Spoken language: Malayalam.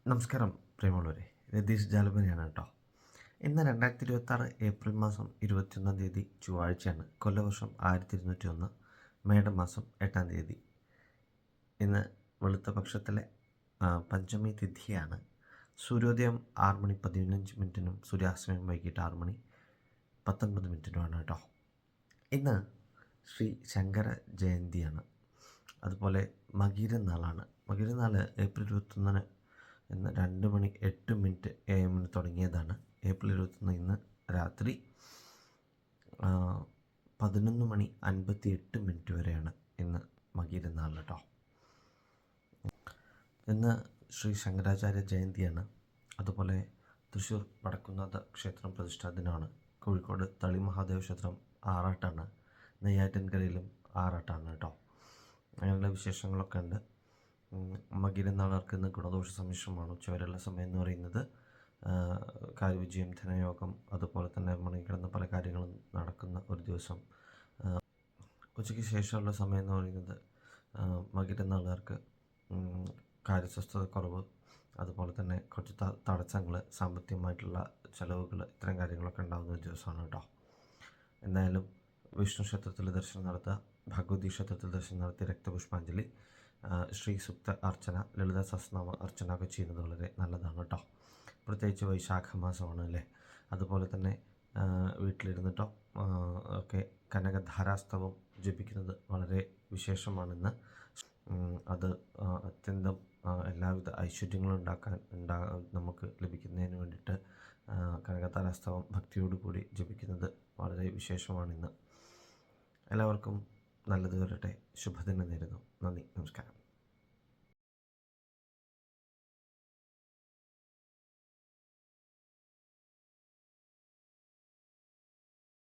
നമസ്കാരം പ്രിയമുള്ളവരെ, രതീഷ് ജാലപ്പനെയാണ് കേട്ടോ. ഇന്ന് 2026 ഏപ്രിൽ മാസം 21 തീയതി ചൊവ്വാഴ്ചയാണ്. കൊല്ലവർഷം 1201, മേടമാസം 8 തീയതി. ഇന്ന് വെളുത്ത പക്ഷത്തിലെ പഞ്ചമി തിഥിയാണ്. സൂര്യോദയം 6:15 സൂര്യാസ്തമയം വൈകിട്ട് 6:19 കേട്ടോ. ഇന്ന് ശ്രീ ശങ്കര ജയന്തിയാണ്. അതുപോലെ മകീരനാളാണ്. മകീരനാൾ ഏപ്രിൽ 21 ഇന്ന് 2:08 AM തുടങ്ങിയതാണ്. ഏപ്രിൽ 21 ഇന്ന് രാത്രി 11:58 വരെയാണ് ഇന്ന് മകീരനാൾ കേട്ടോ. ഇന്ന് ശ്രീ ശങ്കരാചാര്യ ജയന്തിയാണ്. അതുപോലെ തൃശ്ശൂർ വടക്കുന്നാഥ ക്ഷേത്രം പ്രതിഷ്ഠാ ദിനമാണ്. കോഴിക്കോട് തളി മഹാദേവ ക്ഷേത്രം ആറാട്ടാണ്. നെയ്യാറ്റിൻകരയിലും ആറാട്ടാണ് കേട്ടോ. അങ്ങനെയുള്ള വിശേഷങ്ങളൊക്കെ ഉണ്ട്. മകീരനാളർക്ക് ഇന്ന് ഗുണദോഷ സമ്മിശ്രമാണ്. ഉച്ചവരെയുള്ള സമയം എന്ന് പറയുന്നത് കാര്യവിജയം, ധനയോഗം, അതുപോലെ തന്നെ മുടങ്ങിക്കിടന്ന പല കാര്യങ്ങളും നടക്കുന്ന ഒരു ദിവസം. ഉച്ചയ്ക്ക് ശേഷമുള്ള സമയം എന്ന് പറയുന്നത് മകീരനാളുകാർക്ക് കാര്യസ്വസ്ഥത കുറവ്, അതുപോലെ തന്നെ കുറച്ച് തടസ്സങ്ങൾ, സാമ്പത്തികമായിട്ടുള്ള ചിലവുകൾ, ഇത്തരം കാര്യങ്ങളൊക്കെ ഉണ്ടാകുന്ന ഒരു ദിവസമാണ് കേട്ടോ. എന്തായാലും വിഷ്ണു ക്ഷേത്രത്തിൽ ദർശനം നടത്തുക, ഭഗവതി ക്ഷേത്രത്തിൽ ദർശനം നടത്തി രക്തപുഷ്പാഞ്ജലി, ശ്രീ സുക്ത അർച്ചന, ലളിത സഹസ്രനാമ അർച്ചന ഒക്കെ ചെയ്യുന്നത് വളരെ നല്ലതാണ് കേട്ടോ. പ്രത്യേകിച്ച് വൈശാഖ മാസമാണ് അല്ലേ. അതുപോലെ തന്നെ വീട്ടിലിരുന്നിട്ടോ ഒക്കെ കനകധാരാസ്തവം ജപിക്കുന്നത് വളരെ വിശേഷമാണെന്ന്. അത് അത്യന്തം എല്ലാവിധ ഐശ്വര്യങ്ങളും നമുക്ക് ലഭിക്കുന്നതിന് വേണ്ടിയിട്ട് കനകധാരാസ്തവം ഭക്തിയോടുകൂടി ജപിക്കുന്നത് വളരെ വിശേഷമാണിന്ന്. എല്ലാവർക്കും നല്ലത് വരട്ടെ. ശുഭദിനം നേരുന്നു. നന്ദി, നമസ്കാരം.